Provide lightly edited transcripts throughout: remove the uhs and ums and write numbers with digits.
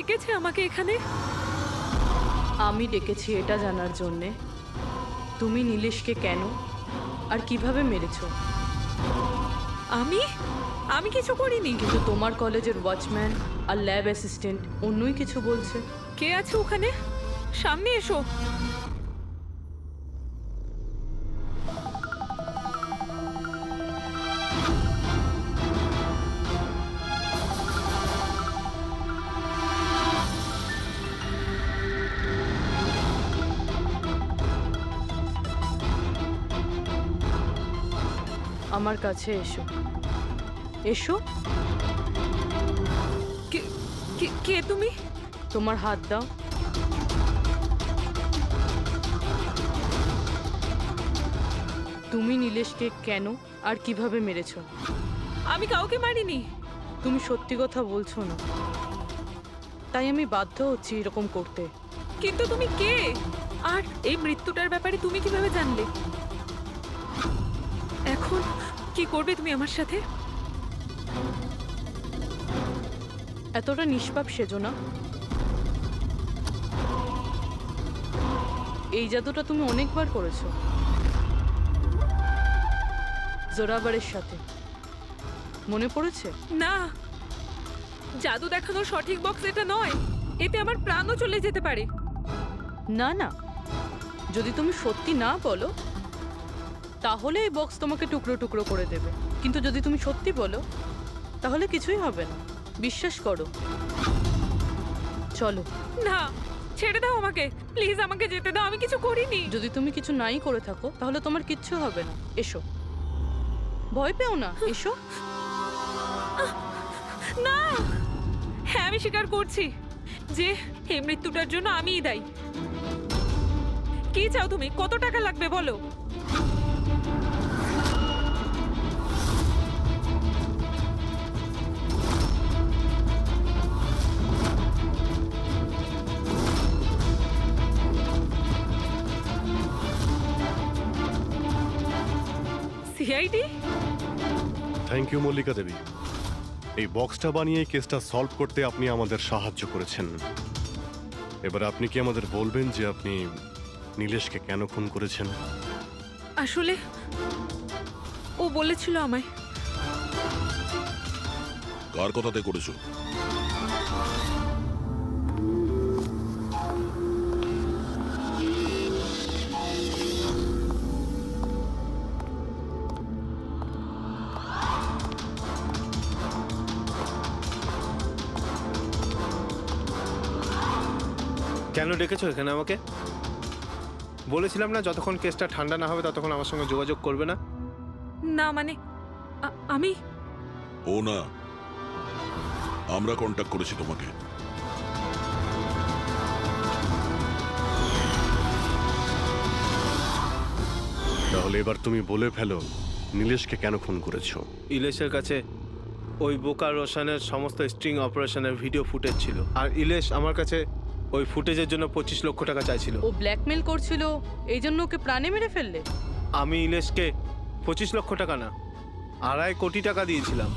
ডেকেছে আমাকে এখানে? আমি ডেকেছি এটা জানার জন্যে তুমি নীলেশকে কেন আর কিভাবে মেরেছো। আমি আমি কিছু করিনি। কিন্তু তোমার কলেজের ওয়াচম্যান আর ল্যাব অ্যাসিস্ট্যান্ট অন্যই কিছু বলছে। কে আছে ওখানে? সামনে এসো। আমার কাছে এসো, এসো। কে- কে তুমি? তোমার হাত দাও। তুমি নীলেশকে কেন আর কিভাবে মেরেছো? আমি কাউকে মারিনি। তুমি সত্যি কথা বলছো না, তাই আমি বাধ্য হচ্ছি এরকম করতে। কিন্তু তুমি কে? আর এই মৃত্যুটার ব্যাপারে তুমি কিভাবে জানলে? এখন কি করবে তুমি আমার সাথে? এতটা নিষ্পাপ সেজো না। এই জাদুটা তুমি অনেকবার করেছো জোরাবারের সাথে, মনে পড়েছে? না, জাদু দেখানোর সঠিক বক্স এটা নয়। এতে আমার প্রাণও চলে যেতে পারে। না না, যদি তুমি সত্যি না বলো তাহলে এই বক্স তোমাকে টুকরো টুকরো করে দেবে, কিন্তু যদি তুমি সত্যি বলো তাহলে কিছুই হবে না। বিশ্বাস করো। চলো। না, ছেড়ে দাও আমাকে, প্লিজ আমাকে যেতে দাও। আমি কিছু করিনি। যদি তুমি কিছু নাই করে থাকো তাহলে তোমার কিচ্ছু হবে না। এসো, ভয় পেও না, এসো। না, হ্যাঁ আমি স্বীকার করছি যে এই মৃত্যুটার জন্য আমিই দায়ী। কি চাও তুমি? কত টাকা লাগবে বলো? সিআইডি? থ্যাংক ইউ মল্লিকা দেবী। এই বক্সটা বানিয়ে কেসটা সলভ করতে আপনি আমাদের সাহায্য করেছেন। এবার আপনি কি আমাদের বলবেন যে আপনি নীলেশকে কেন খুন করেছেন? আসলে ও বলেছিল আমায়। কার কথাতে করেছো? কেন ডেকেছো এখানে আমাকে? বলেছিলাম না যতক্ষণ কেসটা ঠান্ডা না হবে ততক্ষণ আমার সঙ্গে যোগাযোগ করবে না। না মানে আমি ও না, আমরা কন্ট্যাক্ট করেছি তোমাকে। তাহলে এবার তুমি বলে ফেলো নীলেশকে কেন খুন করেছো। ইলেশের কাছে ওই বোকা রোশনের সমস্ত স্ট্রিং অপারেশনের ভিডিও ফুটেজ ছিল, আর ইলেশ আমার কাছে ওই ফুটেজের জন্য 25 লক্ষ টাকা চাইছিল। ও ব্ল্যাকমেল করছিল, এই জন্য ওকে প্রাণে মেরে ফেললে? আমি ইলেশকে 25 লক্ষ টাকা না, 2.5 কোটি টাকা দিয়েছিলাম,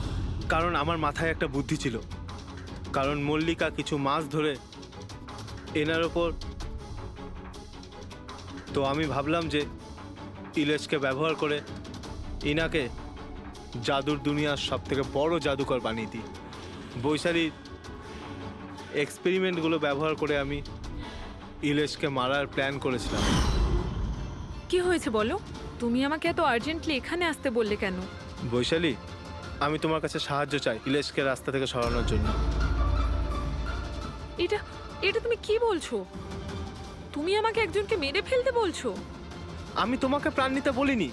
কারণ আমার মাথায় একটা বুদ্ধি ছিল। কারণ মল্লিকা কিছু মাস ধরে এনার ওপর, তো আমি ভাবলাম যে ইলেশকে ব্যবহার করে ইনাকে জাদুর দুনিয়ার সব থেকে বড় জাদুকর বানিয়ে দিই। বৈশালীর এক্সপেরিমেন্টগুলো ব্যবহার করে আমি ইলেশকে মারার প্ল্যান করেছিলাম। কি হয়েছে বলো? তুমি আমাকে এত আর্জেন্টলি এখানে আসতে বললে কেন? বৈশালী, আমি তোমার কাছে সাহায্য চাই ইলেশকে রাস্তা থেকে সরানোর জন্য। এটা এটা তুমি কি বলছো? তুমি আমাকে একজনকে মেরে ফেলতে বলছো? আমি তোমাকে প্রাণ নিতে বলিনি,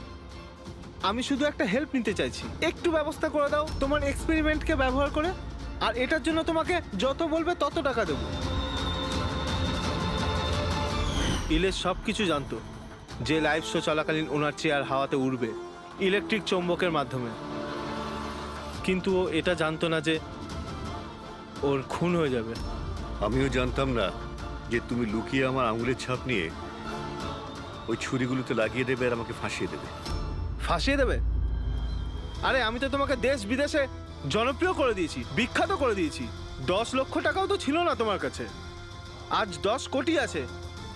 আমি শুধু একটা হেল্প নিতে চাইছি। একটু ব্যবস্থা করে দাও তোমার এক্সপেরিমেন্টকে ব্যবহার করে, আর এটার জন্য তোমাকে যত বলবে তত টাকা দেবো। ইলেশ সব কিছু জানতো যে লাইভ শো চলাকালীন ওনার চেয়ার হাওয়াতে উড়বে ইলেকট্রিক চৌম্বকের মাধ্যমে, কিন্তু ও এটা জানতো না যে ওর খুন হয়ে যাবে। আমিও জানতাম না যে তুমি লুকিয়ে আমার আঙুলের ছাপ নিয়ে ওই ছুরিগুলোতে লাগিয়ে দেবে আর আমাকে ফাঁসিয়ে দেবে। ফাঁসিয়ে দেবে? আরে আমি তো তোমাকে দেশ বিদেশে জনপ্রিয় করে দিয়েছি, বিখ্যাত করে দিয়েছি। 10 লক্ষ টাকাও তো ছিল না তোমার কাছে, আজ 10 কোটি আছে।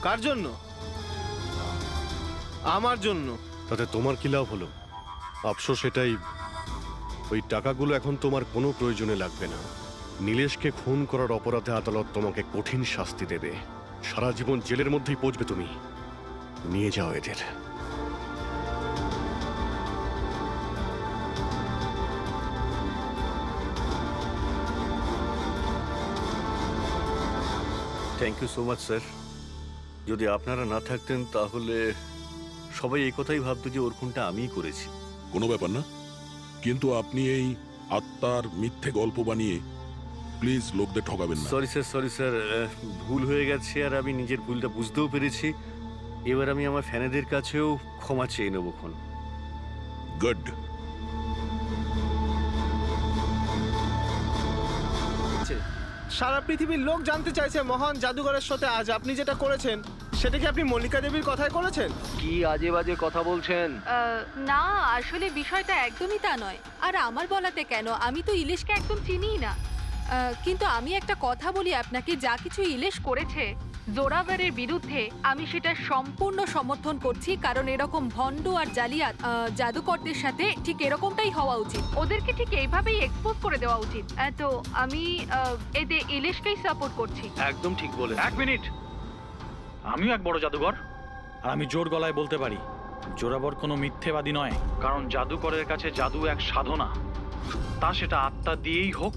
কার জন্য? আমার জন্য। তাতে তোমার কি লাভ হলো? আফসোস এটাই, ওই টাকাগুলো এখন তোমার কোনো প্রয়োজনে লাগবে না। নীলেশকে খুন করার অপরাধে আদালত তোমাকে কঠিন শাস্তি দেবে, সারা জীবন জেলের মধ্যেই পচবে তুমি। নিয়ে যাও এদের। Thank you so much sir. যদি আপনারা না থাকতেন তাহলে সবাই এই কথাই ভাবতো যে ওর খুনটা আমিই করেছি। কোনো ব্যাপার না, কিন্তু আপনি এই আত্মার মিথ্যে গল্প বানিয়ে প্লিজ লোকদের ঠকাবেন না। সরি স্যার, ভুল হয়ে গেছে আর আমি নিজের ভুলটা বুঝতেও পেরেছি। এবার আমি আমার ফ্যানেদের কাছেও ক্ষমা চেয়ে নেবো খন। গুড। সারা পৃথিবীর লোক জানতে চাইছে মহান জাদুঘরের সাথে আজ আপনি যেটা করেছেন সেটা কি আপনি মল্লিকা দেবীর কথায় করেছেন? কি আজে বাজে কথা বলছেন? না, আসলে বিষয়টা একদমই তা নয়। আর আমার বলাতে কেন, আমি তো ইলিশকে একদম চিনিই না। কিন্তু আমি একটা কথা বলি আপনাকে, যা কিছু ইলিশ করেছে জোরাভারের বিরুদ্ধে, আমি সেটা সম্পূর্ণ সমর্থন করছি। কারণ এরকম ভণ্ড আর জালিয়াত জাদুকরদের সাথে ঠিক এরকমটাই হওয়া উচিত, ওদেরকে ঠিক এইভাবেই এক্সপোজ করে দেওয়া উচিত। তো আমি এতে ইলিশকেই সাপোর্ট করছি। একদম ঠিক বলে। এক মিনিট, আমিও এক বড় জাদুঘর, আর আমি জোর গলায় বলতে পারি জোরাবর কোনো মিথ্যেবাদী নয়। কারণ জাদুকরের কাছে জাদু এক সাধনা, তা সেটা আত্মা দিয়েই হোক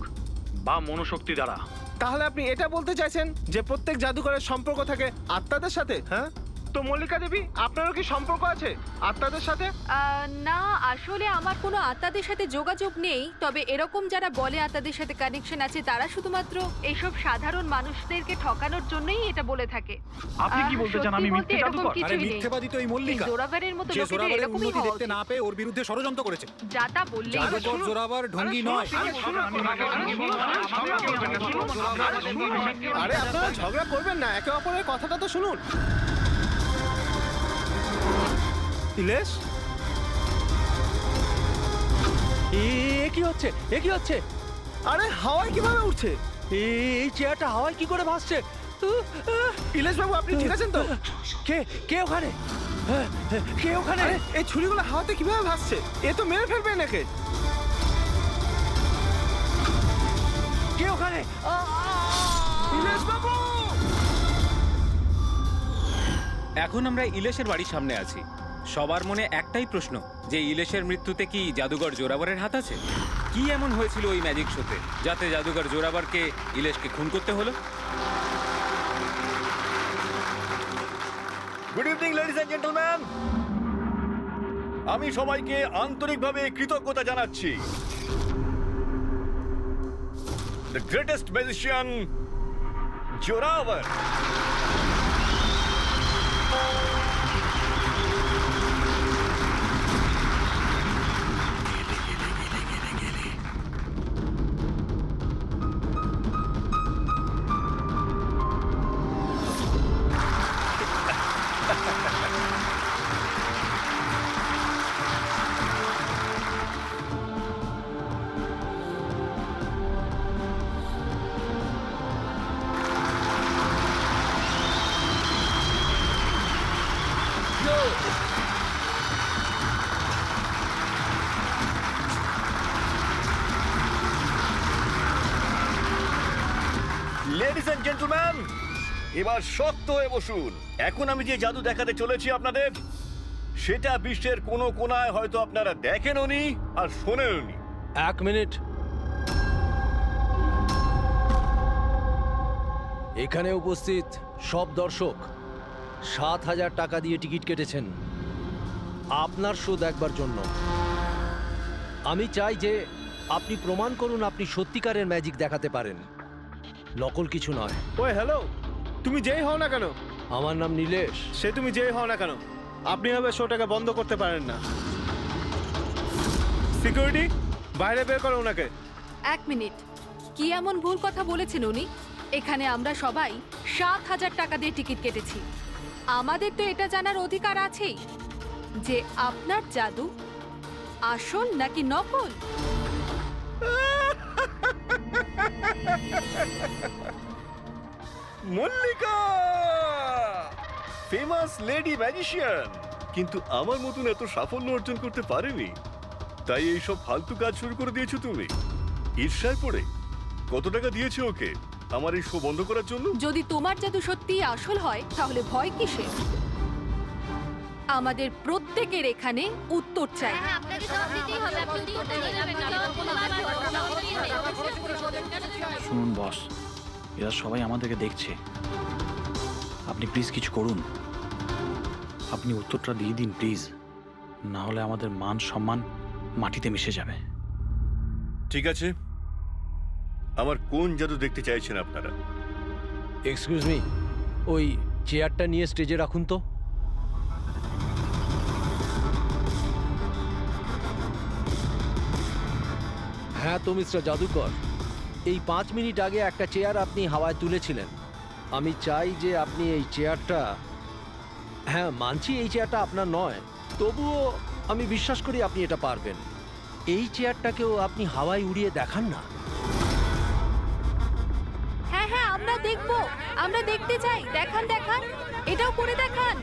বা মনোশক্তি দ্বারা। তাহলে আপনি এটা বলতে চাইছেন যে প্রত্যেক জাদুঘরের সম্পর্ক থাকে আত্মাদের সাথে? হ্যাঁ, তো মল্লিকা দেবী আপনারও কি সম্পর্ক আছে আত্মাদের সাথে? না, আসলে আমার কোনো আত্মাদের সাথে যোগাযোগ নেই। তবে এরকম যারা বলে আত্মাদের সাথে কানেকশন আছে, তারা শুধুমাত্র এইসব সাধারণ মানুষদেরকে ঠকানোর জন্যই এটা বলে থাকে। আপনি কি বলতে চান আমি মিথ্যে জাদুকর? আরে মিথ্যেবাদী তো এই মল্লিকা। জোরাভারের মতো লোকেদের এরকমই হওয়া উচিত। না পেয়ে ওর বিরুদ্ধে ষড়যন্ত্র করেছে। যা তা বললেই জাদুকর জোরাবার ঢঙ্গি নয়। আরে আপনারা ঝগড়া করবেন না, একে অপরের কথাটা তো শুনুন। ইলেশ, কি হচ্ছে? এ কি হচ্ছে? আরে হাওয়ায় কিভাবে উঠছে? এই চেয়ারটা হাওয়ায় কি করে ভাসছে? ইলেশ বাবু, আপনি ঠিক আছেন তো? কে ওখানে? কে ওখানে? আরে এই ছুরিগুলো হাওয়াতে কিভাবে ভাসছে? এ তো মেরে ফেলবে নাকি? কে ওখানে? ইলেশ বাবু! এখন আমরা ইলেশের বাড়ির সামনে আছি। সবার মনে একটাই প্রশ্ন, যে ইলেশের মৃত্যুতে কি জাদুঘর জোরাবরের হাত আছে? কি এমন হয়েছিল ওই ম্যাজিক শোতে যাতে জাদুঘর জোরাবরকে ইলেশকে খুন করতে হলো? Good evening ladies and gentleman, আমি সবাইকে আন্তরিকভাবে কৃতজ্ঞতা জানাচ্ছি। The greatest magician Zorawar ladies and gentleman, এবার শক্ত হয়ে বসুন। এখন আমি যে জাদু দেখাতে চলেছি আপনাদের, সেটা বিশ্বের কোনো কোনায় হয়তো আপনারা দেখেনওনি আর শোনেনওনি। এক মিনিট, এখানে উপস্থিত সব দর্শক 7,000 টাকা দিয়ে টিকিট কেটেছেন আপনার শো দেখবার জন্য। আমি চাই যে আপনি প্রমাণ করুন আপনি সত্যিকারের ম্যাজিক দেখাতে পারেন, নকল কিছু নয়। ওই হ্যালো, তুমি যেই হও না কেন, আমার নাম নীলেশ। সে তুমি যেই হও না কেন, আপনি হবে শোটাকে বন্ধ করতে পারেন না। সিকিউরিটি, বাইরে বের করো ওনাকে। এক মিনিট, কি এমন ভুল কথা বলেছেন উনি? এখানে আমরা সবাই 7,000 টাকা দিয়ে টিকিট কেটেছি। আমাদের তো এটা জানার অধিকার আছেই যে আপনার জাদু আসল নাকি নকল। মল্লিকা, ফেমাস লেডি ম্যাজিশিয়ান, কিন্তু আমার মতন এত সাফল্য অর্জন করতে পারেনি। তাই এই সব ফালতু কাজ শুরু করে দিয়েছো তুমি ঈর্ষায় পড়ে। কত টাকা দিয়েছো ওকে আমার এই শো বন্ধ করার জন্য? যদি তোমার জাদু সত্যিই আসল হয় তাহলে ভয় কিসের? আমাদের প্রত্যেকের এখানে উত্তর চাই। শুনুন বস, এরা সবাই আমাদেরকে দেখছে। আপনি প্লিজ কিছু করুন। আপনি উত্তরটা দিয়ে দিন প্লিজ, না হলে আমাদের মান সম্মান মাটিতে মিশে যাবে। ঠিক আছে, আমার কোন জাদু দেখতে চাইছেন আপনারা? এক্সকিউজ মি, ওই চেয়ারটা নিয়ে স্টেজে রাখুন তো। হ্যাঁ তো মিস্টার জাদুকর, এই 5 মিনিট আগে একটা চেয়ার আপনি হাওয়ায় তুলেছিলেন। আমি চাই যে আপনি এই চেয়ারটা, হ্যাঁ মানছি এই চেয়ারটা আপনার নয়, তবুও আমি বিশ্বাস করি আপনি এটা পারবেন। এই চেয়ারটাকেও আপনি হাওয়ায় উড়িয়ে দেখান না। হ্যাঁ হ্যাঁ, আমরা দেখবো, আমরা দেখতে চাই। দেখান দেখান, এটাও করে দেখান।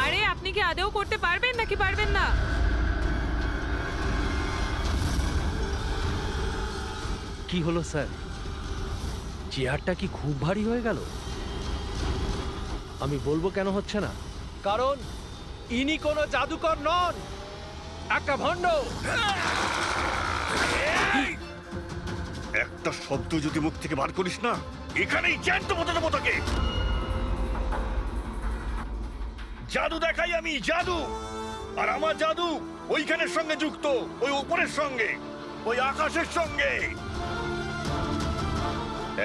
আরে আপনি কি আদৌ করতে পারবেন নাকি পারবেন না? কি হলো স্যার, চেয়ারটা কি খুব ভারী হয়ে গেল? আমি বলবো কেন হচ্ছে না, কারণ ইনি কোনো জাদুকর নন, একটা ভণ্ড। একটা শব্দ যদি মুখ থেকে বার করিস না, এখানেই জ্যান্ত মতো দেবো তোকে। জাদু দেখাই আমি, জাদু। আর আমার জাদু ওইখানের সঙ্গে যুক্ত, ওই উপরের সঙ্গে, ওই আকাশের সঙ্গে।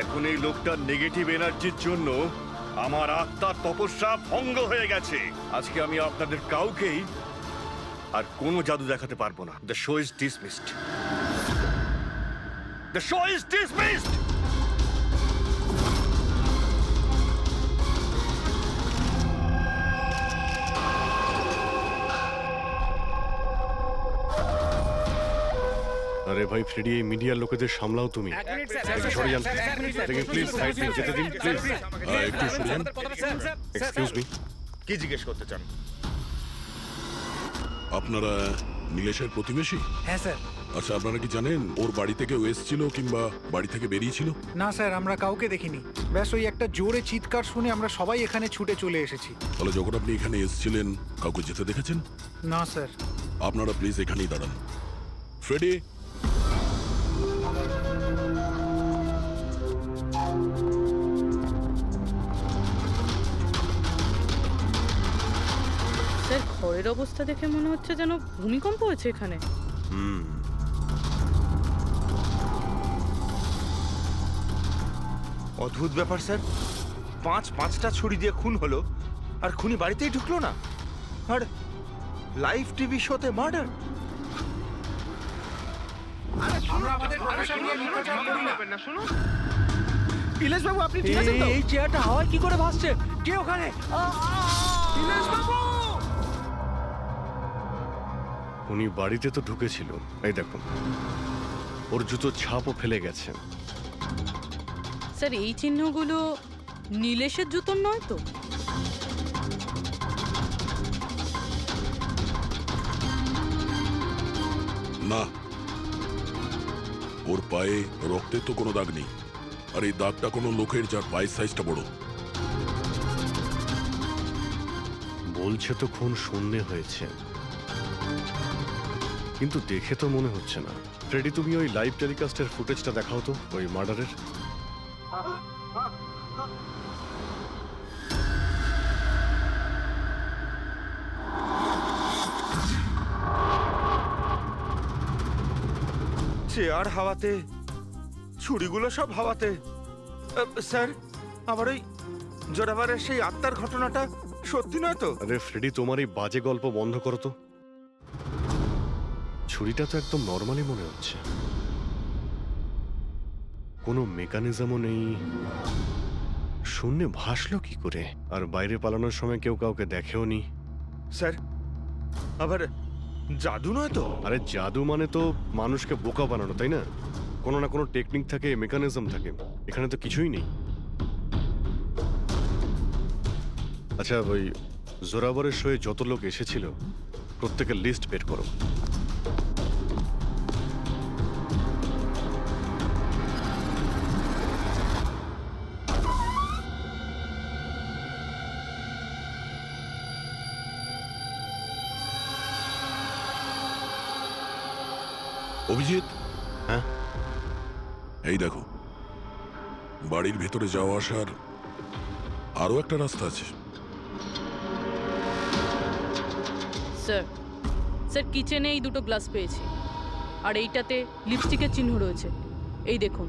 এখন এই লোকটার নেগেটিভ এনার্জির জন্য আমার আত্মার তপস্যা ভঙ্গ হয়ে গেছে। আজকে আমি আপনাদের কাউকেই আর কোনো জাদু দেখাতে পারবো না। The show is dismissed. The show is dismissed. আরে ভাই ফ্রেডি, এই মিডিয়ার লোকেদের সামলাও তুমি। একটু সরে যান প্লিজ, সাইড দিন, যেতে দিন প্লিজ। একটু সরে যান। এক্সকিউজ মি, কি জিজ্ঞেস করতে চান? আপনারা নীলেশের প্রতিবেশী? হ্যাঁ স্যার। আচ্ছা, আপনারা কি জানেন ওর বাড়ি থেকে এসেছিল কিংবা বাড়ি থেকে বেরিয়েছিল? না স্যার, আমরা কাউকে দেখিনি। ব্যাস ওই একটা জোরে চিৎকার শুনে আমরা সবাই এখানে ছুটে চলে এসেছি। তাহলে যখন আপনি এখানে এসেছিলেন কাউকে যেতে দেখেছেন? না স্যার। আপনারা প্লিজ এখানেই দাঁড়ান। ফ্রেডি, স্যার, ঘরের অবস্থা দেখে মনে হচ্ছে যেন ভূমিকম্প হয়েছে এখানে। অদ্ভুত ব্যাপার স্যার, পাঁচটা ছুরি দিয়ে খুন হলো আর খুনি বাড়িতেই ঢুকলো না। আর লাইভ টিভি শোতে মার্ডার। ইলেশ বাবু, আপনি ঠিক আছেন তো? এই চেয়ারটা হাওয়ায় কি করে ভাসছে? কে ওখানে? ইলেশ বাবু! উনি বাড়িতে তো ঢুকেছিল, এই দেখুন ওর জুতো ছাপও ফেলে গেছে। স্যার, এই চিহ্নগুলো নীলেশের জুতোর নয় তো? না, ওর পায়ে রক্তের তো কোনো দাগ নেই। আর এই দাগটা কোনো লোকের যার পায়ের সাইজটা বড়। বলছে তো খুন শূন্যে হয়েছে, কিন্তু দেখে তো মনে হচ্ছে না। ফ্রেডি, তুমি ওই লাইভ টেলিকাস্টের ফুটেজটা দেখাও তো ওই মার্ডারের। চেয়ার হাওয়াতে, ছুরিগুলো সব হাওয়াতে। স্যার, আবার ওই জোরাবারের সেই আত্মার ঘটনাটা সত্যি নয় তো? আরে ফ্রেডি, তোমার এই বাজে গল্প বন্ধ করো তো। ছুরিটা তো একদম নর্মালি মনে হচ্ছে, কোনো মেকানিজমও নেই। শূন্যে ভাসলো কি করে? আর বাইরে পালানোর সময় কেউ কাউকে দেখেও নি। স্যার, আবার জাদু নয় তো? আরে জাদু মানে তো মানুষকে বোকা বানানো, তাই না? কোনো না কোনো টেকনিক থাকে, মেকানিজম থাকে। এখানে তো কিছুই নেই। আচ্ছা, ওই জোরাবরের শোয়ে যত লোক এসেছিল প্রত্যেকের লিস্ট বের করো। অভিজিৎ, হ্যাঁ? এই দেখো, বাড়ির ভেতরে যাওয়া আসার আরো একটা রাস্তা আছে। স্যার, স্যার কিচেনে এই দুটো গ্লাস পেয়েছি, আর এইটাতে লিপস্টিকের চিহ্ন রয়েছে। এই দেখুন।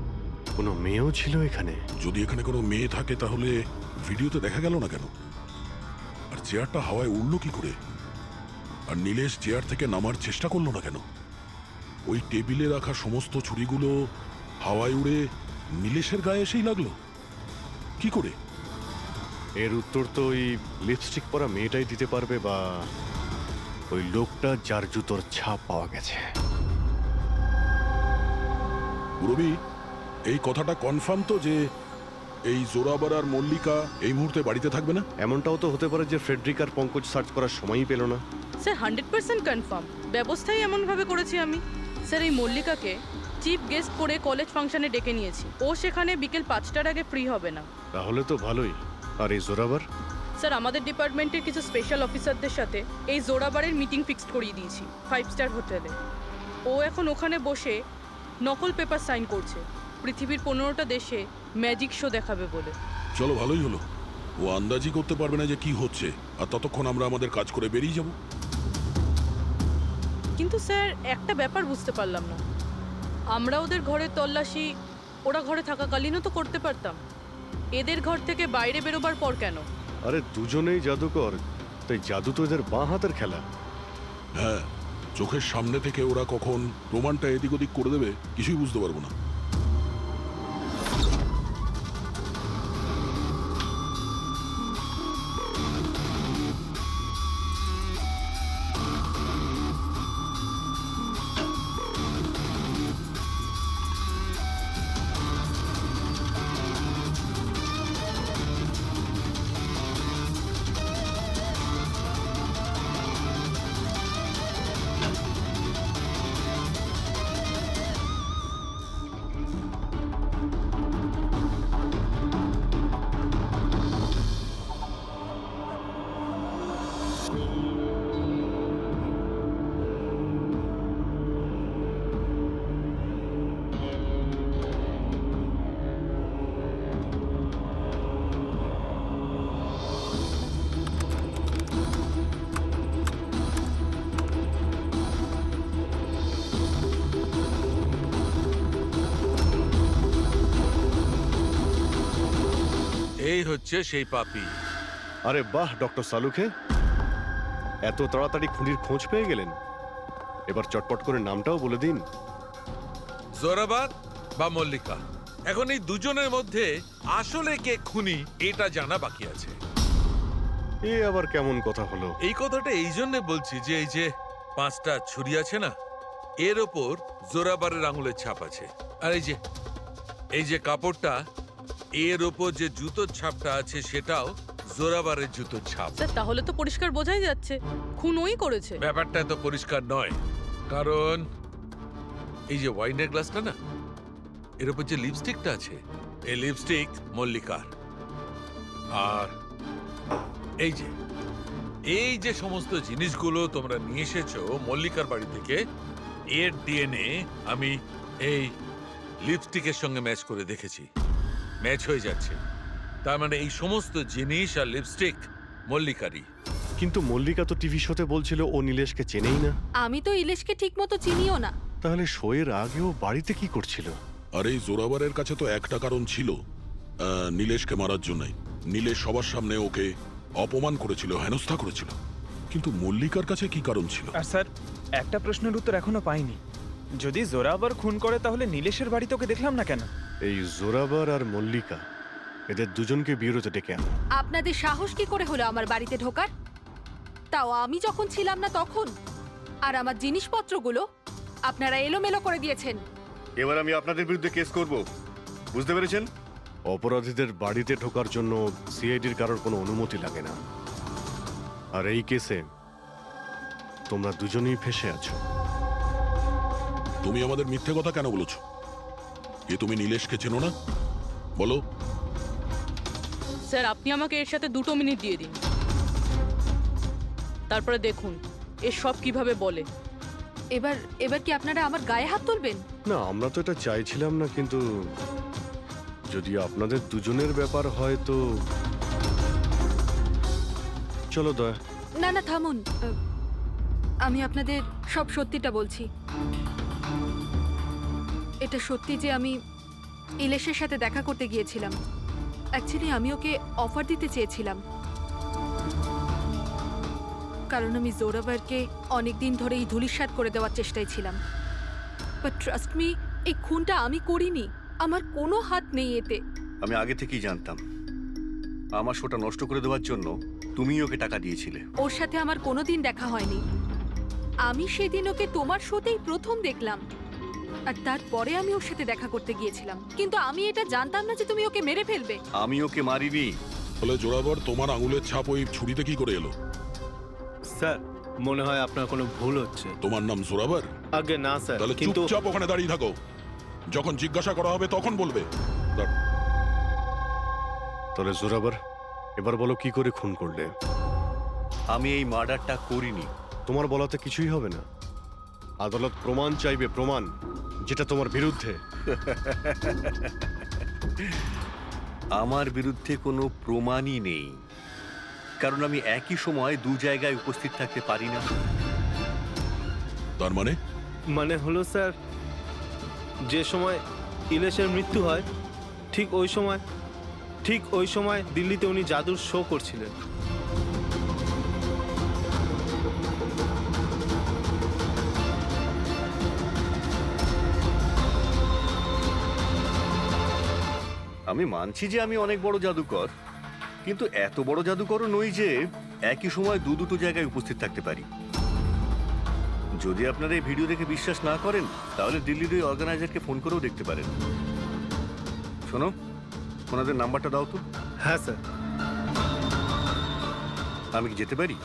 কোনো মেয়েও ছিল এখানে? যদি এখানে কোনো মেয়ে থাকে তাহলে ভিডিওতে দেখা গেল না কেন? আর চেয়ারটা হাওয়ায় উড়লো কি করে? আর নীলেশ চেয়ার থেকে নামার চেষ্টা করলো না কেন? ওই টেবিলে রাখা সমস্ত ছুরিগুলো হাওয়ায় উড়ে নীলেশের গায়ে এসেই লাগলো কি করে? এর উত্তর তো ওই লিপস্টিক পরা মেয়েটাই দিতে পারবে, বা ওই লোকটা যার জুতোর ছাপ পাওয়া গেছে। রবি, এই কথাটা কনফার্ম তো যে এই জোরাবার আর মল্লিকা এই মুহূর্তে বাড়িতে থাকবে না? এমনটাও তো হতে পারে যে ফ্রেডরিক আর পঙ্কজ সার্চ করার সময়ই পেল না। Sir 100% confirm. ব্যবস্থাই এমনভাবে করেছি আমি। স্যার, এই মল্লিকাকে চিফ গেস্ট করে কলেজ ফাংশনে ডেকে নিয়েছি। ও সেখানে বিকেল 5টার আগে ফ্রি হবে না। তাহলে তো ভালোই। আর এই জোরাবার? স্যার, আমাদের ডিপার্টমেন্টের কিছু স্পেশাল অফিসারদের সাথে এই জোরাবারের মিটিং ফিক্সড করিয়ে দিয়েছি 5 স্টার হোটেলে। ও এখন ওখানে বসে নকল পেপার সাইন করছে পৃথিবীর 15টা দেশে ম্যাজিক শো দেখাবে বলে। চলো, ভালোই হলো। ও আন্দাজি করতে পারবে না যে কি হচ্ছে, আর ততক্ষণ আমরা আমাদের কাজ করে বেরিয়ে যাব। কিন্তু স্যার, একটা ব্যাপার বুঝতে পারলাম না। আমরা ওদের ঘরের তল্লাশি ওরা ঘরে থাকাকালীনও তো করতে পারতাম। এদের ঘর থেকে বাইরে বেরোবার পর কেন? আরে দুজনেই জাদুকর, তাই জাদু তো এদের বাঁ হাতের খেলা। হ্যাঁ, চোখের সামনে থেকে ওরা কখন প্রমাণটা এদিক ওদিক করে দেবে কিছুই বুঝতে পারবো না। এই হচ্ছে সেই পাপি। আরে বাহ ডক্টর সালুখে, এত তাড়াতাড়ি খুনির খোঁজ পেয়ে গেলেন। এবার চটপট করে নামটাও বলে দিন। জোরাবার বা মল্লিকা, এখন এই দুজনের মধ্যে আসলে কে খুনি এটা জানা বাকি আছে। এ আবার কেমন কথা হলো? এই কথাটা এই জন্য বলছি যে এই যে 5টা ছুরি আছে না, এর ওপর জোরাবারের আঙুলের ছাপ আছে। আর এই যে কাপড়টা, এর ওপর যে জুতোর ছাপটা আছে সেটাও জোরাবারের জুতোর ছাপ। স্যার, তাহলে তো পরিষ্কার বোঝাই যাচ্ছে খুন ওই করেছে। ব্যাপারটা তো পরিষ্কার নয়, কারণ এই যে ওয়াইনের গ্লাসটা না, এর উপর যে লিপস্টিকটা আছে, এই লিপস্টিক মল্লিকার। আর এই যে সমস্ত জিনিসগুলো তোমরা নিয়ে এসেছো মল্লিকার বাড়ি থেকে, এর ডিএনএ আমি এই লিপস্টিকের সঙ্গে ম্যাচ করে দেখেছি, ম্যাচ হয়ে যাচ্ছে। তার মানে এই সমস্ত জিনিস আর লিপস্টিক মল্লিকারই। কিন্তু মল্লিকা তো টিভি শোতে বলছিল ও নীলেশকে চেনেই না। আমি তো ইলেশকে ঠিকমতো চিনিও না। তাহলে শোয়ের আগেও বাড়িতে কি করছিল? আর এই জোরাবারের কাছে তো একটা কারণ ছিল, নীলেশকে মারার জন্যই। নীলেশ সবার সামনে ওকে অপমান করেছিল, হেনস্থা করেছিল, কিন্তু মল্লিকার কাছে কি কারণ ছিল? আর স্যার, একটা প্রশ্নের উত্তর এখনো পাইনি। যদি জোরাবার খুন করে তাহলে নীলেশের বাড়িতে ওকে দেখলাম না কেন? এই জোরাবার আর মল্লিকা এদের দুজনকে বিরোধে ডেকে আনো। আপনাদের সাহস কি করে হলো আমার বাড়িতে ঢোকার? তাও আমি যখন ছিলাম না তখন। আর আমার জিনিসপত্রগুলো আপনারা এলোমেলো করে দিয়েছেন। এবার আমি আপনাদের বিরুদ্ধে কেস করব, বুঝতে পেরেছেন? অপরাধীদের বাড়িতে ঢোকার জন্য সিআইডির কারোর কোনো অনুমতি লাগে না। আর এই কেসে তোমরা দুজনেই ফেঁসে আছো। তুমি আমাদের মিথ্যে কথা কেন বলেছো? এ তুমি নীলেশকে চেনো না? বলো। স্যার, আপনি আমাকে এর সাথে 2 মিনিট দিয়ে দিন, তারপরে দেখুন এর সব কিভাবে বলে। এবার কি আপনারা আমার গায়ে হাত তুলবেন? না, আমরা তো এটা চাইছিলাম না, কিন্তু যদি আপনাদের দুজনের ব্যাপার হয় তো চলো দয়া। না না, থামুন। আমি আপনাদের সব সত্যিটা বলছি। এটা সত্যি যে আমি ইলেশের সাথে দেখা করতে গিয়েছিলাম। অ্যাকচুয়ালি আমি ওকে অফার দিতে চেয়েছিলাম, কারণ আমি জোরাবারকে অনেকদিন ধরে এই ধূলিসাৎ করে দেওয়ার চেষ্টায় ছিলাম। বাট ট্রাস্ট মি, এই খুনটা আমি করিনি, আমার কোনো হাত নেই এতে। আমি আগে থেকেই জানতাম আমার শোটা নষ্ট করে দেওয়ার জন্য তুমিই ওকে টাকা দিয়েছিলে। ওর সাথে আমার কোনোদিন দেখা হয়নি। আমি সেদিন ওকে তোমার শোতেই প্রথম দেখলাম, আর তারপরে আমি ওর সাথে দেখা করতে গিয়েছিলাম। কিন্তু আমি এটা জানতাম না যে তুমি ওকে মেরে ফেলবে। আমি ওকে মারিনি। বলে জোরাবার তোমার আঙুলের ছাপ ওই ছুরিতে কি করে এলো? স্যার, মনে হয় আপনার কোনো ভুল হচ্ছে। তোমার নাম জোরাবার? আগে না স্যার, তাহলে কিন্তু চুপচাপ ওখানে দাঁড়িয়ে থাকো, যখন জিজ্ঞাসা করা হবে তখন বলবে। তাহলে জোরাবার, এবার বলো কি করে খুন করলে? আমি এই মার্ডারটা করিনি। তোমার বলাতে কিছুই হবে না। আদালত প্রমাণ চাইবে, প্রমাণ যেটা তোমার বিরুদ্ধে। আমার বিরুদ্ধে কোনো প্রমাণই নেই, কারণ আমি একই সময় 2 জায়গায় উপস্থিত থাকতে পারি না। তার মানে? মানে হলো স্যার, যে সময় ইলেশের মৃত্যু হয় ঠিক ওই সময় দিল্লিতে উনি জাদুর শো করছিলেন। আমি মানছি যে আমি অনেক বড় জাদুকর, কিন্তু এত বড় জাদুকরও নই যে একই সময় 2 জায়গায় উপস্থিত থাকতে পারি। যদি আপনারা এই ভিডিও দেখে বিশ্বাস না করেন, তাহলে দিল্লির ওই অর্গানাইজারকে ফোন করেও দেখতে পারেন। শোনো, ওনাদের নাম্বারটা দাও তো। হ্যাঁ স্যার। আমি কি যেতে পারি?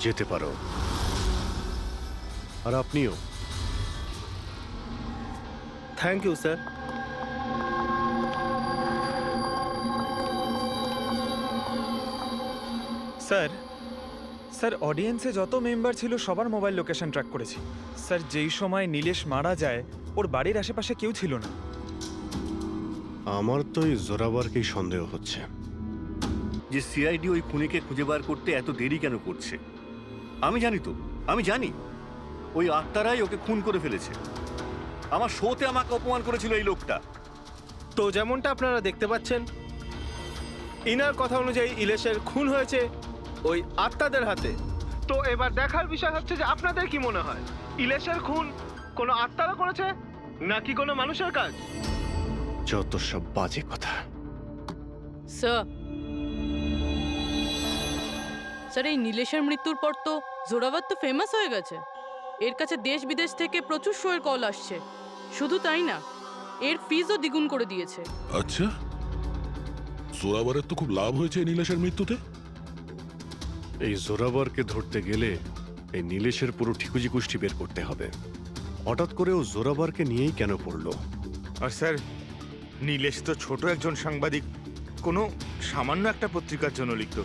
যেতে পারো। আর আপনিও। Thank you sir. স্যার, অডিয়েন্সে যত মেম্বার ছিল সবার মোবাইল লোকেশন ট্র্যাক করেছি। স্যার, যেই সময় নীলেশ মারা যায় ওর বাড়ির আশেপাশে কেউ ছিল না। আমার তো এই জোরাবারকেই সন্দেহ হচ্ছে যে সিআইডি ওই খুনিকে খুঁজে বার করতে এত দেরি কেন করছে। আমি জানি তো, আমি জানি ওই আত্মারাই ওকে খুন করে ফেলেছে। আমার শোতে আমাকে অপমান করেছিল এই লোকটা। তো যেমনটা আপনারা দেখতে পাচ্ছেন, ইনার কথা অনুযায়ী ইলেশের খুন হয়েছে ওই আত্মাদের হাতে। তো এবার দেখার বিষয় হচ্ছে যে আপনাদের কি মনে হয়, ইলেশের খুন কোনো আত্মারা করেছে নাকি কোনো মানুষের কাজ? যত সব বাজে কথা। স্যার, এই নীলেশের মৃত্যুর পর তো জোরাবার তো ফেমাস হয়ে গেছে। এর কাছে দেশ বিদেশ থেকে প্রচুর শোয়ের কল আসছে। শুধু তাই না, এর ফিজও দ্বিগুণ করে দিয়েছে। আচ্ছা, জোরাবারের তো খুব লাভ হয়েছে এই নীলেশের মৃত্যুতে। এই জোরাবারকে ধরতে গেলে এই নীলেশের পুরো ঠিকুজি কুষ্টি বের করতে হবে। হঠাৎ করে ও জোরাবারকে নিয়েই কেন পড়লো? আর স্যার, নীলেশ তো ছোট একজন সাংবাদিক, কোনো সামান্য একটা পত্রিকার জন্য লিখত।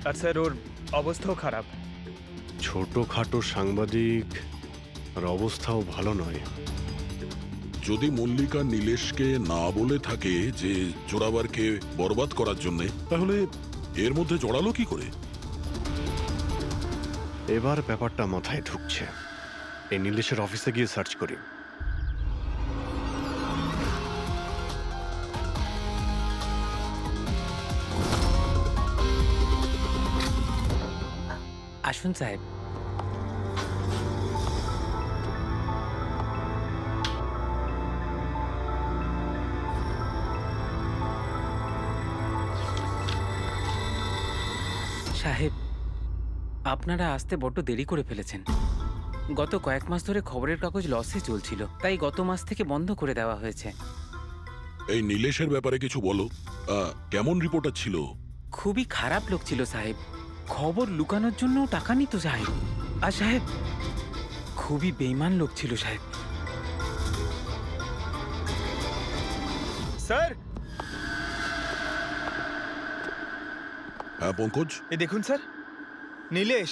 আর স্যার, ওর অবস্থাও খারাপ। ছোটখাটো সাংবাদিক, আর অবস্থাও ভালো নয়। যদি মল্লিকা নীলেশকে না বলে থাকে যে জোরাবারকে বরবাদ করার জন্য, তাহলে এর মধ্যে জড়ালো কি করে? এবার ব্যাপারটা মাথায় ঢুকছে। এই নীলেশের অফিসে গিয়ে সার্চ করি। আসুন সাহেব। সাহেব, আপনারা আসতে বড্ড দেরি করে ফেলেছেন। গত কয়েক মাস ধরে খবরের কাগজ লসে চলছিল, তাই গত মাস থেকে বন্ধ করে দেওয়া হয়েছে। এই নীলেশের ব্যাপারে কিছু বলো। কেমন রিপোর্টার ছিল? খুবই খারাপ লোক ছিল সাহেব। খবর লুকানোর জন্য টাকা নিত সাহেব। আর সাহেব, খুবই বেইমান লোক ছিল সাহেব। স্যার, হ্যাঁ পঙ্কজ, এই দেখুন স্যার, নীলেশ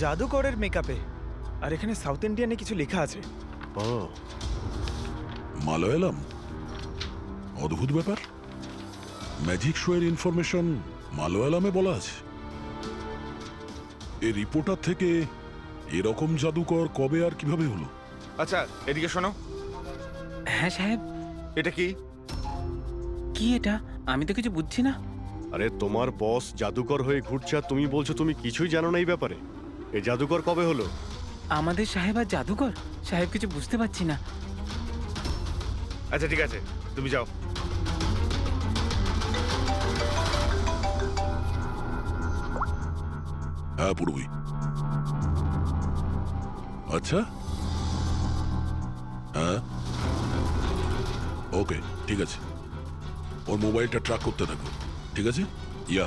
জাদুকরের মেকআপে, আর এখানে সাউথ ইন্ডিয়ানে কিছু লেখা আছে। ও মালয়ালাম, অদ্ভুত ব্যাপার। ম্যাজিক শো এর ইনফরমেশন মালয়ালামে বলা আছে। এই রিপোর্টার থেকে এরকম জাদুকর কবে আর কিভাবে হলো? আচ্ছা এদিকে শোনো, হ্যাঁ সাহেব। এটা কি? কি এটা? আমি তো কিছু বুঝছি না। আরে তোমার বস জাদুকর হয়ে ঘুরছে আর তুমি বলছো তুমি কিছুই জানো না এই ব্যাপারে। এই জাদুকর কবে হলো? আমাদের সাহেব আর জাদুকর? সাহেব, কিছু বুঝতে পারছি না। আচ্ছা ঠিক আছে, তুমি যাও। হ্যাঁ পূর্বী। আচ্ছা, হ্যাঁ ওকে, ঠিক আছে। ওর মোবাইলটা ট্র্যাক করতে থাকো, ঠিক আছে? ইয়া,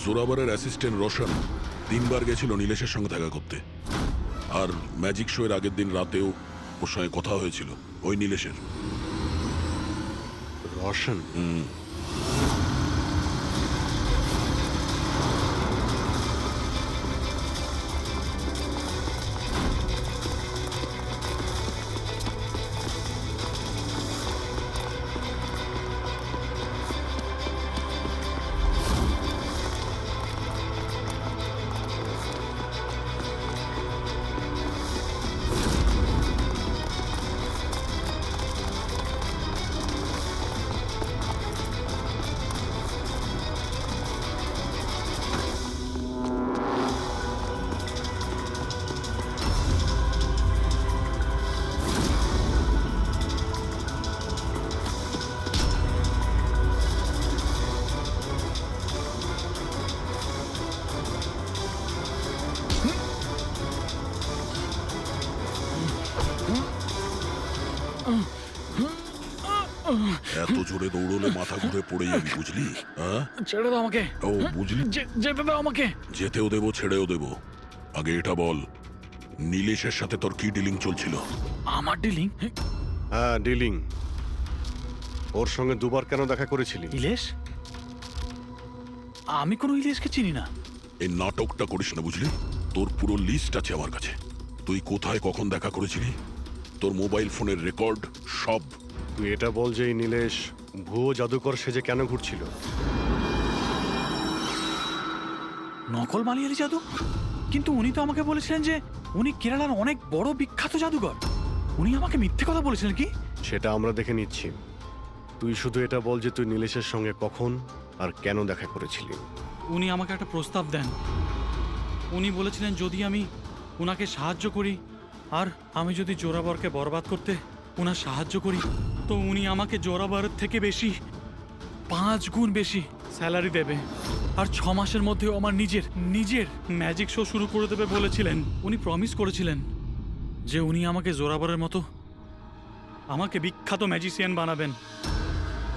জোরাবারের অ্যাসিস্ট্যান্ট রোশন 3 বার গেছিল নীলেশের সঙ্গে দেখা করতে। আর ম্যাজিক শো এর আগের দিন রাতেও ওর সঙ্গে কথা হয়েছিল ওই নীলেশের। রোশন? এত জোরে দৌড়লে মাথা ঘুরে পড়ে যাবি, বুঝলি? হ্যাঁ, ছেড়ে দাও আমাকে। ও বুঝলি, যেতে দাও আমাকে। যেতেও দেবো ছেড়েও দেবো। আগে এটা বল, নীলেশের সাথে তোর কি ডিলিং চলছিল? আমার ডিলিং? হ্যাঁ ডিলিং। ওর সঙ্গে 2 বার কেন দেখা করেছিলি? ইলেশ? আমি কোনো ইলেশকে চিনি না। এই নাটকটা করিস না, বুঝলি? তোর পুরো লিস্ট আছে আমার কাছে। তুই কোথায় কখন দেখা করেছিলি, তোর মোবাইল ফোনের রেকর্ড সব। তুই এটা বল যে এই নীলেশ ভুয়ো জাদুকর সেজে কেন ঘুরছিল? নকল মালিয়ালি জাদু? কিন্তু উনি তো আমাকে বলেছিলেন যে উনি কেরালার অনেক বড় বিখ্যাত জাদুকর। উনি আমাকে মিথ্যে কথা বলেছিলেন কি? সেটা আমরা দেখে নিচ্ছি। তুই শুধু এটা বল যে তুই নীলেশের সঙ্গে কখন আর কেন দেখা করেছিলি। উনি আমাকে একটা প্রস্তাব দেন। উনি বলেছিলেন যদি আমি ওনাকে সাহায্য করি, আর আমি যদি জোরাবরকে বরবাদ করতে ওনার সাহায্য করি, তো উনি আমাকে জোরাবরের থেকে বেশি 5 গুণ বেশি স্যালারি দেবে। আর 6 মাসের মধ্যে আমার নিজের ম্যাজিক শো শুরু করে দেবে বলেছিলেন। উনি প্রমিস করেছিলেন যে উনি আমাকে জোরাবরের মতো আমাকে বিখ্যাত ম্যাজিশিয়ান বানাবেন।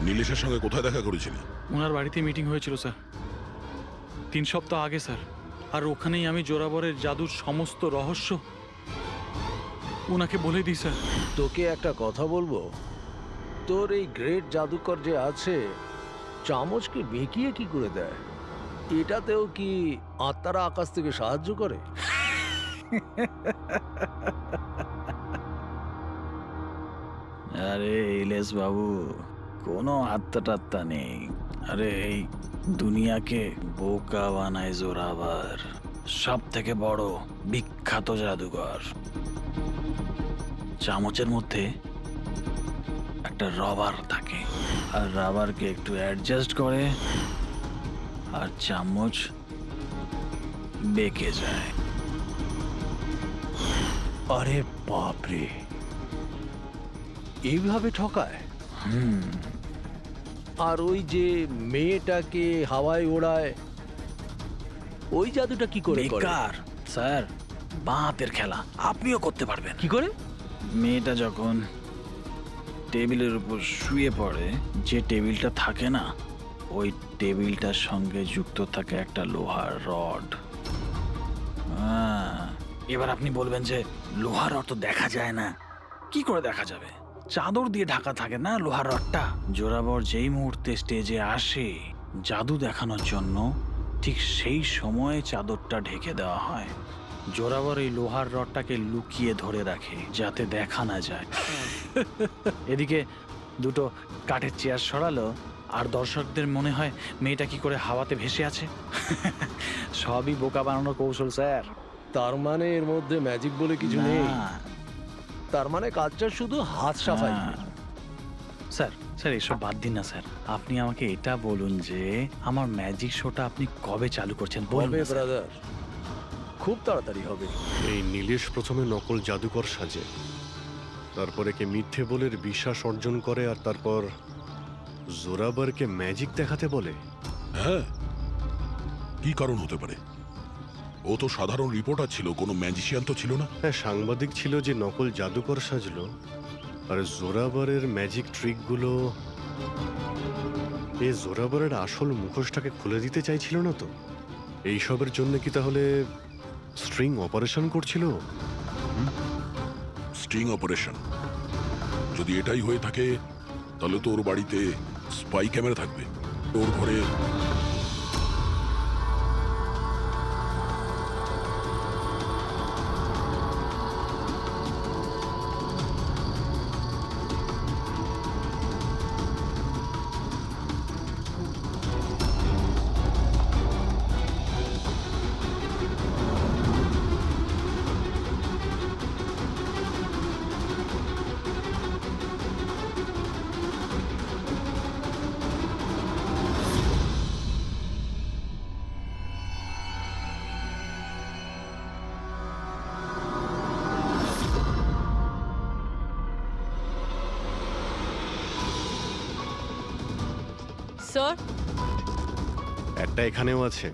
নীলেশের সঙ্গে কোথায় দেখা করেছিলি? ওনার বাড়িতে মিটিং হয়েছিল স্যার, 3 সপ্তাহ আগে স্যার। আর ওখানেই আমি জোরাবরের জাদুর সমস্ত রহস্য ওনাকে বলে দিই স্যার। তোকে একটা কথা বলবো, তোর এই গ্রেট জাদুকর যে আছে, চামচকে বেঁকিয়ে কি করে দেয়? এটাতেও কি আত্মারা আকাশ থেকে সাহায্য করে? আরে ইলেশ বাবু, কোনো আত্মা টাত্তা নেই। আরে এই দুনিয়াকে বোকা বানায় জোরাবার, সব থেকে বড় বিখ্যাত জাদুকর। চামচের মধ্যে একটা রবার থাকে, আর রাবারকে একটু অ্যাডজাস্ট করে, আর চামচ বেঁকে যায়। আরে বাপরে, এইভাবে ঠকায়? আর ওই যে মেয়েটাকে হাওয়ায় ওড়ায়, ওই জাদুটা কি করে করে? বেকার স্যার, বাঁতের খেলা আপনিও করতে পারবেন। কি করে? মেয়েটা যখন টেবিলের উপর শুয়ে পড়ে, যে টেবিলটা থাকে না, ওই টেবিলটার সঙ্গে যুক্ত থাকে একটা লোহার রড। এবার আপনি বলবেন যে লোহার রড তো দেখা যায় না। কি করে দেখা যাবে? চাদর দিয়ে ঢাকা থাকে না লোহার রডটা। জোরাবর যেই মুহূর্তে স্টেজে আসে জাদু দেখানোর জন্য, ঠিক সেই সময়ে চাদরটা ঢেকে দেওয়া হয়। জোরাবর এই লোহার রডটাকে লুকিয়ে ধরে রাখে যাতে দেখা না যায়। এদিকে দুটো কাঠের চেয়ার সরালো আর দর্শকদের মনে হয় মেয়েটা কি করে হাওয়াতে ভেসে আছে। সবই বোকা বানানোর কৌশল স্যার। তার মানে এর মধ্যে ম্যাজিক বলে কিছু নেই? না। তার মানে কাজটা শুধু হাত সাফাই। স্যার স্যার এসব বাদ দিন না স্যার, আপনি আমাকে এটা বলুন যে আমার ম্যাজিক শোটা আপনি কবে চালু করছেন বলুন হবে না, স্যার। ব্রাদার, খুব তাড়াতাড়ি হবে। এই নীলেশ প্রথমে নকল জাদুকর সাজে, তারপরে কে মিথ্যে বলে বিশ্বাস অর্জন করে, আর তারপর জোরাবারকে ম্যাজিক দেখাতে বলে। হ্যাঁ, কি কারণ হতে পারে? ও তো সাধারণ রিপোর্টার ছিল, কোনো ম্যাজিশিয়ান তো ছিল না। হ্যাঁ, সাংবাদিক ছিল যে নকল জাদুকর সাজলো, আর জোরাবারের ম্যাজিক ট্রিকগুলো এই জোরাবারের আসল মুখোশটাকে খুলে দিতে চাইছিল না তো? এইসবের জন্য কি তাহলে স্ট্রিং অপারেশন করছিল? স্ট্রিং অপারেশন যদি এটাই হয়ে থাকে, তাহলে তো ওর বাড়িতে স্পাই ক্যামেরা থাকবে, ওর ঘরে। স্যার, একটা এখানেও আছে।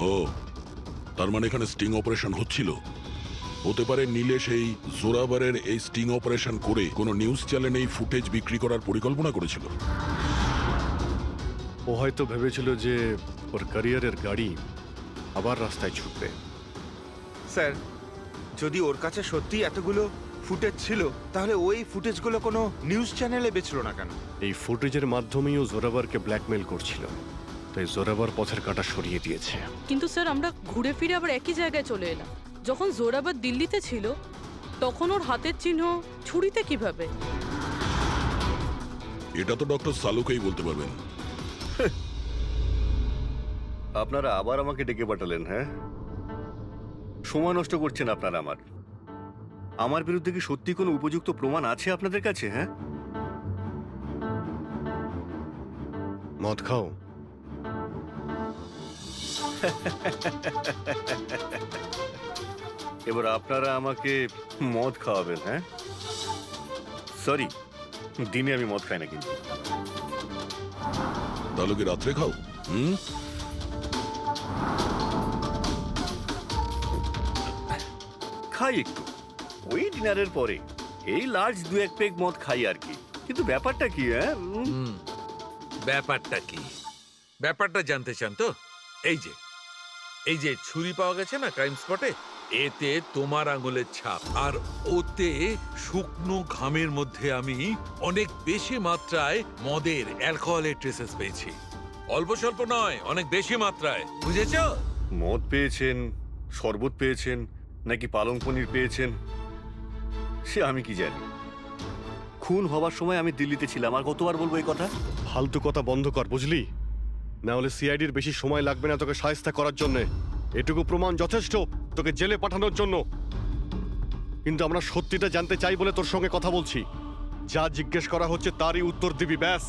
ও, তার মানে এখানে স্টিং অপারেশন হচ্ছিল। হতে পারে নীলেশ এই জোরাবারের এই স্টিং অপারেশন করে কোনো নিউজ চ্যানেলে এই ফুটেজ বিক্রি করার পরিকল্পনা করেছিল। ও হয়তো ভেবেছিল যে ওর ক্যারিয়ারের গাড়ি আবার রাস্তায় ছুটবে। স্যার, যদি ওর কাছে সত্যি এতগুলো ফুটেজ ছিল, তাহলে ওই ফুটেজগুলো কোনো নিউজ চ্যানেলে বেচলো না কেন? এই ফুটেজের মাধ্যমেই ও জোরাবারকে ব্ল্যাকমেল করছিল, তাই জোরাবার পথের কাঁটা সরিয়ে দিয়েছে। কিন্তু স্যার আমরা ঘুরে ফিরে আবার একই জায়গায় চলে এলাম। যখন জোরাবার দিল্লিতে ছিল তখন ওর হাতের চিহ্ন ছুরিতে কিভাবে? এটা তো ডক্টর সালুকেই বলতে পারবেন। আপনারা আবার আমাকে ডেকে পাঠালেন? হ্যাঁ, সময় নষ্ট করছেন আপনারা। আমার বিরুদ্ধে কি সত্যি কোনো উপযুক্ত প্রমাণ আছে আপনাদের কাছে? হ্যাঁ, মদ খাও। এবার আপনারা আমাকে মদ খাওয়াবেন? হ্যাঁ, সরি, দিনে আমি মদ খাই না। কিন্তু তাহলে কি রাত্রে খাও? খাই একটু, ওই ডিনারের পরে এই লার্জ 2-1 পেগ মদ খাই আর কি। কিন্তু ব্যাপারটা কি? হ্যাঁ, ব্যাপারটা কি? ব্যাপারটা জানতে চান তো? এই যে ছুরি পাওয়া গেছে না ক্রাইম স্পটে, এতে তোমার আঙুলের ছাপ, আর ওতে শুকনো ঘামের মধ্যে আমি অনেক বেশি মাত্রায় মদের, অ্যালকোহলের ট্রেসেস পেয়েছি। অল্প স্বল্প নয়, অনেক বেশি মাত্রায়, বুঝেছ? মদ পেয়েছেন, শরবত পেয়েছেন, নাকি পালং পনির পেয়েছেন সে আমি কি জানি। খুন হবার সময় আমি দিল্লিতে ছিলাম। আর কতবার বলবো এই কথা? ফালতু কথা বন্ধ কর, বুঝলি? না হলে সিআইডির বেশি সময় লাগবে না তোকে শায়েস্তা করার জন্য। এটুকু প্রমাণ যথেষ্ট তোকে জেলে পাঠানোর জন্য। কিন্তু আমরা সত্যিটা জানতে চাই বলে তোর সঙ্গে কথা বলছি। যা জিজ্ঞেস করা হচ্ছে তারই উত্তর দিবি, ব্যাস।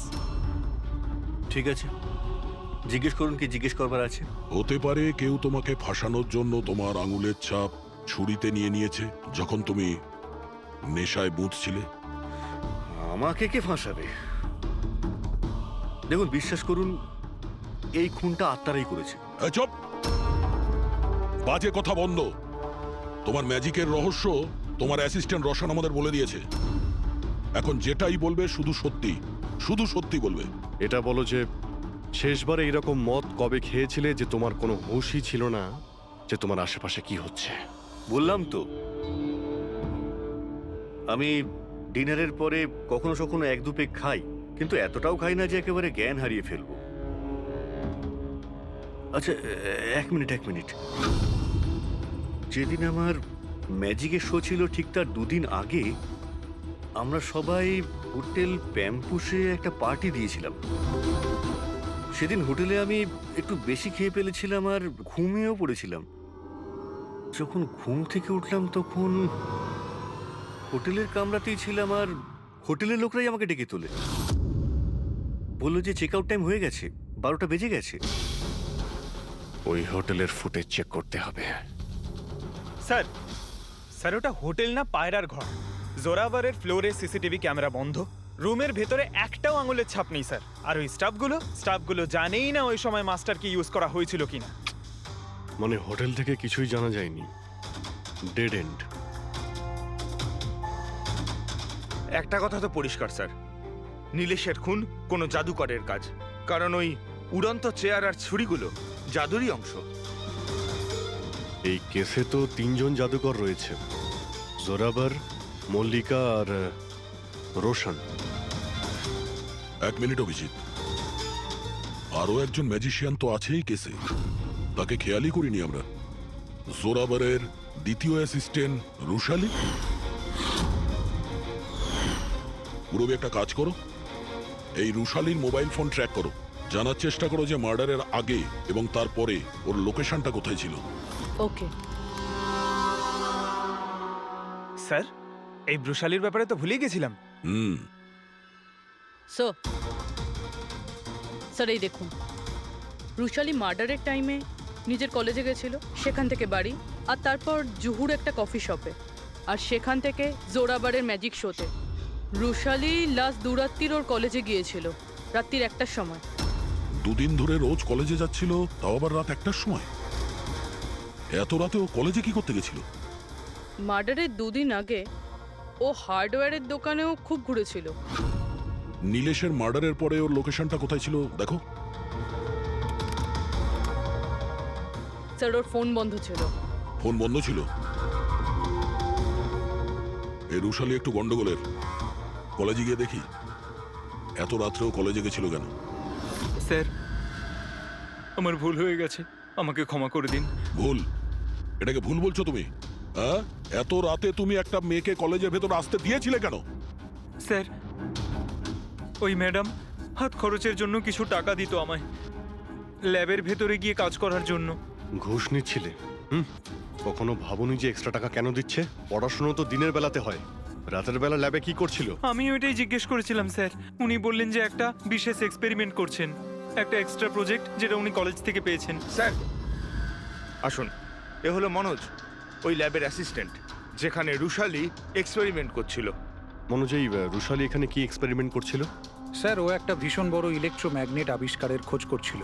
ঠিক আছে, জিজ্ঞেস করুন কি জিজ্ঞেস করবার আছে। হতে পারে কেউ তোমাকে ফাঁসানোর জন্য তোমার আঙুলের ছাপ ছুরিতে নিয়ে নিয়েছে যখন তুমি নেশায় বুঝছিলে। আমাকে কে ফাঁসাবে? দেখুন, বিশ্বাস করুন, এই খুনটা আত্মারাই করেছে। চুপ! বাজে কথা বন্ধ। তোমার ম্যাজিকের রহস্য তোমার অ্যাসিস্ট্যান্ট রশন আমাদের বলে দিয়েছে। এখন যেটাই বলবে শুধু সত্যি বলবে। এটা বলো যে শেষবারে এরকম মদ কবে খেয়েছিলে যে তোমার কোনো হুঁশই ছিল না যে তোমার আশেপাশে কি হচ্ছে? বললাম তো, আমি ডিনারের পরে কখনো কখনো এক দু পেগ খাই, কিন্তু এতটাও খাই না যে একেবারে জ্ঞান হারিয়ে ফেলবো। আচ্ছা, এক মিনিট। যেদিন আমার ম্যাজিকের শো ছিল ঠিক তার দুদিন আগে আমরা সবাই হোটেল প্যাম্পুসে একটা পার্টি দিয়েছিলাম। সেদিন হোটেলে আমি একটু বেশি খেয়ে ফেলেছিলাম আর ঘুমিয়েও পড়েছিলাম। যখন ঘুম থেকে উঠলাম তখন হোটেলের কামরাতেই ছিলাম আর হোটেলের লোকরাই আমাকে ডেকে তোলে। বললো যে চেক আউট টাইম হয়ে গেছে, 12টা বেজে গেছে। ওই হোটেলের ফুটেজ চেক করতে হবে। স্যার ওটা হোটেল না, পায়রার ঘর। জোরাভারের ফ্লোরে সিসিটিভি ক্যামেরা বন্ধ, রুমের ভেতরে একটাও আঙুলের ছাপ নেই স্যার। আর ওই স্টাফগুলো জানেই না ওই সময় মাস্টারকে ইউজ করা হয়েছিল কিনা। মানে হোটেল থেকে কিছুই জানা যায়নি, ডেড এন্ড। একটা কথা তো পরিষ্কার স্যার, নীলেশের খুন কোনো জাদুকরের কাজ, কারণ ওই উড়ন্ত চেয়ার আর ছুরিগুলো জাদুরই অংশ। এই কেসে তো 3 জন জাদুকর রয়েছে, জোরাবার, মল্লিকা আর রোশন। 1 মিনিট অভিজিৎ, আরো একজন ম্যাজিশিয়ান তো আছেই কেসে, তাকে খেয়ালই করিনি আমরা। জোরাবারের দ্বিতীয় অ্যাসিস্ট্যান্ট রুশালি। পুরবি একটা কাজ করো, এই রুশালির মোবাইল ফোন ট্র্যাক করো, জানার চেষ্টা করো যে মার্ডারের আগে এবং তারপরে ওর লোকেশনটা কোথায় ছিল। ওকে স্যার, এই ব্রুশালির ব্যাপারে তো ভুলেই গেছিলাম। স্যার এই দেখুন, রুশালি মার্ডারের টাইমে নিজের কলেজে গেছিল, সেখান থেকে বাড়ি, আর তারপর জুহুর একটা কফি শপে, আর সেখান থেকে জোরাবারের ম্যাজিক শোতে। রুশালি লাস্ট দুরাত্রির ওর কলেজে গিয়েছিল রাত্রির 1টার সময়। 2 দিন ধরে রোজ কলেজে যাচ্ছিল, তাও আবার রাত 1টার সময়। এত রাতে ও কলেজে কি করতে গেছিল? মার্ডারের 2 দিন আগে ও হার্ডওয়্যারের দোকানেও খুব ঘুরেছিল। নীলেশের মার্ডারের পরে ওর লোকেশনটা কোথায় ছিল দেখো। স্যার ওর ফোন বন্ধ ছিল। ফোন বন্ধ ছিল? এই রুশালি একটু গন্ডগোলের, কলেজে গিয়ে দেখি। এত রাত্রেও কলেজে গেছিল কেন? স্যার আমার ভুল হয়ে গেছে, আমাকে ক্ষমা করে দিন। ভুল? এটাকে ভুল বলছো তুমি? হ্যাঁ, এত রাতে তুমি একটা মেয়েকে কলেজের ভেতর আসতে দিয়েছিলে কেন? স্যার ওই ম্যাডাম হাত খরচের জন্য কিছু টাকা দিত আমায়, ল্যাবের ভেতরে গিয়ে কাজ করার জন্য। ঘুষ নিচ্ছিলে? কখনো ভাবনি যে এক্সট্রা টাকা কেন দিচ্ছে? পড়াশোনা তো দিনের বেলাতে হয়, রাতের বেলা ল্যাবে কি করছিল? আমি ওইটাই জিজ্ঞেস করেছিলাম স্যার। উনি বললেন যে একটা বিশেষ এক্সপেরিমেন্ট করছেন, একটা এক্সট্রা প্রজেক্ট যেটা উনি কলেজ থেকে পেয়েছেন। স্যার আসুন, এ হলো মনোজ, ওই ল্যাবের অ্যাসিস্ট্যান্ট যেখানে রুশালি এক্সপেরিমেন্ট করছিল। মনোজ, এই রুশালি এখানে কি এক্সপেরিমেন্ট করছিল? স্যার ও একটা ভীষণ বড় ইলেকট্রোম্যাগনেট আবিষ্কারের খোঁজ করছিল।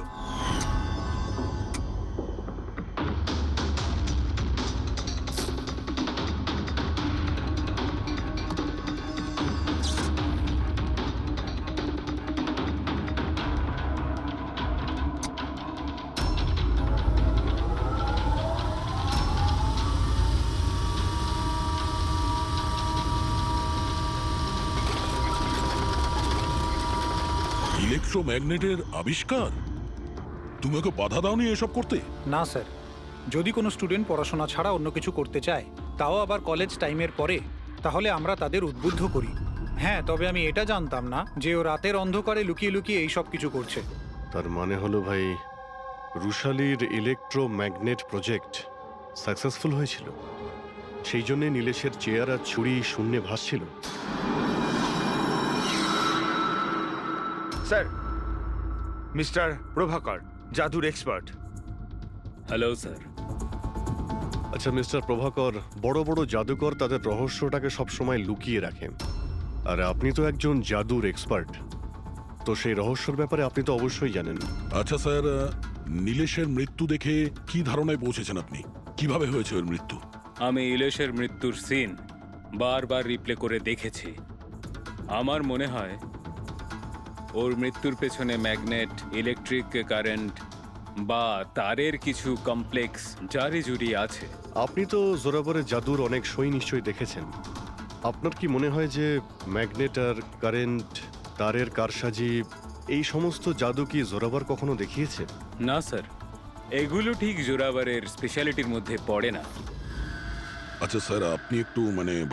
ইলেকট্রোম্যাগনেটের আবিষ্কার? তুমি ওকে বাধা দাওনি এসব করতে? না স্যার, যদি কোনো স্টুডেন্ট পড়াশোনা ছাড়া অন্য কিছু করতে চায়, তাও আবার কলেজ টাইমের পরে, তাহলে আমরা তাদের উদ্বুদ্ধ করি। হ্যাঁ, তবে আমি এটা জানতাম না যে ও রাতের অন্ধকারে লুকিয়ে লুকিয়ে এই সব কিছু করছে। তার মানে হলো ভাই, রুশালির ইলেকট্রোম্যাগনেট প্রজেক্ট সাকসেসফুল হয়েছিল, সেই জন্যে নীলেশের চেয়ার আর ছুরি শূন্যে ভাসছিল। স্যার মিস্টার প্রভাকর, জাদুর এক্সপার্ট। Hello sir. আচ্ছা মিস্টার প্রভাকর, বড় বড় জাদুকর তাদের রহস্যটাকে সবসময় লুকিয়ে রাখেন, আর আপনি তো একজন জাদুর এক্সপার্ট, তো সেই রহস্যের ব্যাপারে আপনি তো অবশ্যই জানেন। আচ্ছা স্যার, নীলেশের মৃত্যু দেখে কি ধারণায় পৌঁছেছেন আপনি? কিভাবে হয়েছে ওর মৃত্যু? আমি ইলেশের মৃত্যুর সিন বারবার রিপ্লে করে দেখেছি। আমার মনে হয় ওর মৃত্যুর পেছনে ম্যাগনেট, ইলেকট্রিক কারেন্ট বা তারের কিছু কমপ্লেক্স জারি জুড়ি আছে। আপনি তো জোরাবরের জাদুর অনেক সই নিশ্চয়ই দেখেছেন। আপনার কি মনে হয় যে ম্যাগনেট আর কারেন্ট, তারের কারসাজি, এই সমস্ত জাদু কি জোরাবর কখনো দেখিয়েছে? না স্যার, এগুলো ঠিক জোরাবারের স্পেশালিটির মধ্যে পড়ে না। আচ্ছা স্যার, আপনি একটু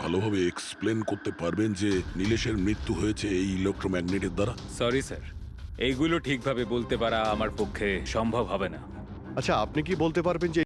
ভালোভাবে এক্সপ্লেন করতে পারবেন যে নীলেশের মৃত্যু হয়েছে এই ইলেকট্রোম্যাগনেটের দ্বারা? সরি স্যার, এইগুলো ঠিকভাবে বলতে পারা আমার পক্ষে সম্ভব হবে না। আচ্ছা, আপনি কি বলতে পারবেন যে